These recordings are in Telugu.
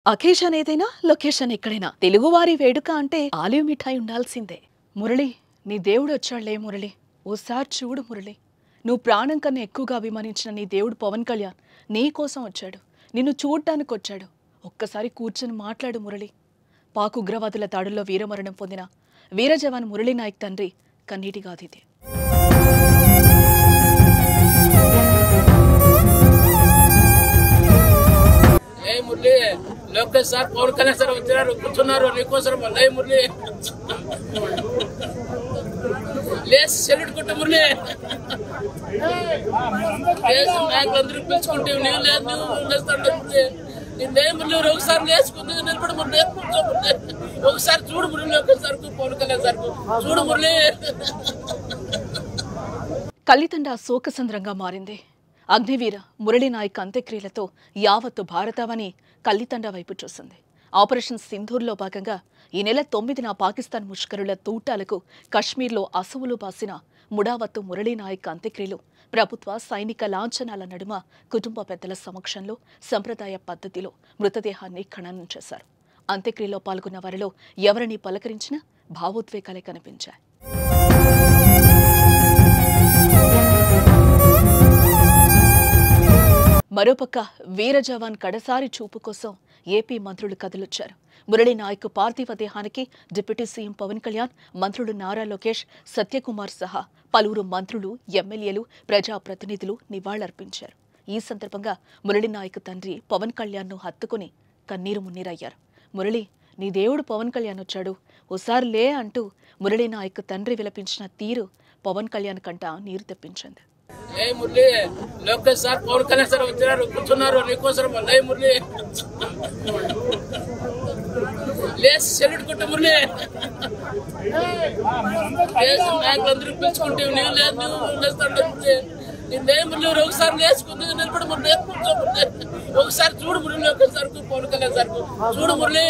అకేషన్ ఏదైనా లొకేషన్ ఎక్కడైనా తెలుగువారి వేడుక అంటే ఆలివ్ మిఠాయి ఉండాల్సిందే. మురళి, నీ దేవుడు వచ్చాడులే మురళి. ఓసారి చూడు మురళి, నువ్వు ప్రాణం కన్నా ఎక్కువగా అభిమానించిన నీ దేవుడు పవన్ కళ్యాణ్ నీ కోసం వచ్చాడు. నిన్ను చూడటానికి వచ్చాడు. ఒక్కసారి కూర్చొని మాట్లాడు మురళి. పాక్ ఉగ్రవాదుల దాడుల్లో వీరమరణం పొందిన వీర జవాన్ మురళీ నాయక్ తండ్రి కన్నీటి గాథిదే. మురళి లోకేష్ సార్ పవన్ కళ్యాణ్ సార్ వచ్చారు, కూర్చున్నారు నీకోసం. లే మురళి లేసి సెల్యూట్ కొట్టు మురళి. నాయకులందరూ పిలుచుకుంటే నీవు లేదు, నువ్వు లేస్తాడు మురళి. నిన్నే మురళి ఒకసారి లేచుకుంది నిలబడి మురళి, కూర్చో మురళి. ఒకసారి చూడు మురళి, లోకేష్ సార్ పవన్ కళ్యాణ్ సార్ చూడు మురళి. కల్లితండ శోకసంద్రంగా మారింది. అగ్నివీర మురళీ నాయక్ అంత్యక్రియలతో యావత్తు భారతావని కల్లితండ వైపు చూసింది. ఆపరేషన్ సింధూర్లో భాగంగా ఈ నెల 9న పాకిస్తాన్ ముష్కరుల తూటాలకు కశ్మీర్లో అసువులు బాసిన ముడావత్తు మురళీ నాయక్ అంత్యక్రియలు ప్రభుత్వ సైనిక లాంఛనాల నడుమ కుటుంబ పెద్దల సమక్షంలో సంప్రదాయ పద్ధతిలో మృతదేహాన్ని ఖననం చేశారు. అంత్యక్రియలో పాల్గొన్న వారిలో ఎవరిని పలకరించినా భావోద్వేగాలే కనిపించాయి. మరోపక్క వీర జవాన్ కడసారి చూపు కోసం ఏపీ మంత్రులు కదిలొచ్చారు. మురళీ నాయక్ పార్థివ దేహానికి డిప్యూటీ సీఎం పవన్ కళ్యాణ్, మంత్రులు నారా లోకేష్, సత్యకుమార్ సహా పలువురు మంత్రులు, ఎమ్మెల్యేలు, ప్రజాప్రతినిధులు నివాళులర్పించారు. ఈ సందర్భంగా మురళీ నాయక్ తండ్రి పవన్ కళ్యాణ్ను హత్తుకుని కన్నీరు మున్నీరయ్యారు. మురళి, నీ దేవుడు పవన్ కళ్యాణ్ వచ్చాడు, ఓసారి లే అంటూ మురళీ నాయక్ తండ్రి విలపించిన తీరు పవన్ కళ్యాణ్ కంట నీరు తెప్పించింది. మురళి లోకేష్ సార్ పవన్ కళ్యాణ్ సార్ వచ్చారు, కూర్చున్నారు నీకోసం. లే మురళి లేసి సెల్యూట్ కొట్టు మురళి. నాయకులందరూ పిలుచుకుంటే నీవు లేదు, నువ్వు లేస్తాడు మురళి. నిన్నే మురళి ఒకసారి లేచుకుంది నిలబడి మురళి, కూర్చో మురళి. ఒకసారి చూడు మురళి, లోకేష్ సార్ పవన్ కళ్యాణ్ సార్ చూడు మురళి.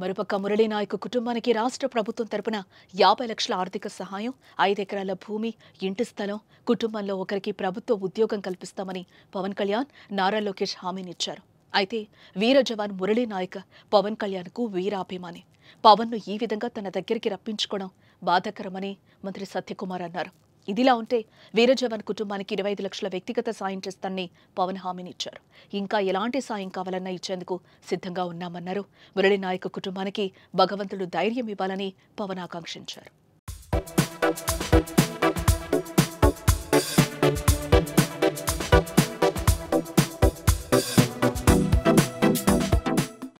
మరోపక్క మురళీ నాయక్ కుటుంబానికి రాష్ట్ర ప్రభుత్వం తరపున 50 లక్షల ఆర్థిక సహాయం, 5 ఎకరాల భూమి, ఇంటి స్థలం, కుటుంబంలో ఒకరికి ప్రభుత్వ ఉద్యోగం కల్పిస్తామని పవన్ కళ్యాణ్, నారా లోకేష్ హామీనిచ్చారు. అయితే వీర జవాన్ మురళీ నాయక్ పవన్ కళ్యాణ్కు వీరాభిమాని. పవన్ను ఈ విధంగా తన దగ్గరికి రప్పించుకోవడం బాధాకరమని మంత్రి సత్యకుమార్ అన్నారు. ఇదిలా ఉంటే వీర జవాన్ కుటుంబానికి 25 లక్షల వ్యక్తిగత సాయం చేస్తానని పవన్ హామీనిచ్చారు. ఇంకా ఎలాంటి సాయం కావాలన్నా ఇచ్చేందుకు సిద్ధంగా ఉన్నామన్నారు. మురళీ నాయక్ కుటుంబానికి భగవంతుడు ధైర్యం ఇవ్వాలని పవన్ ఆకాంక్షించారు.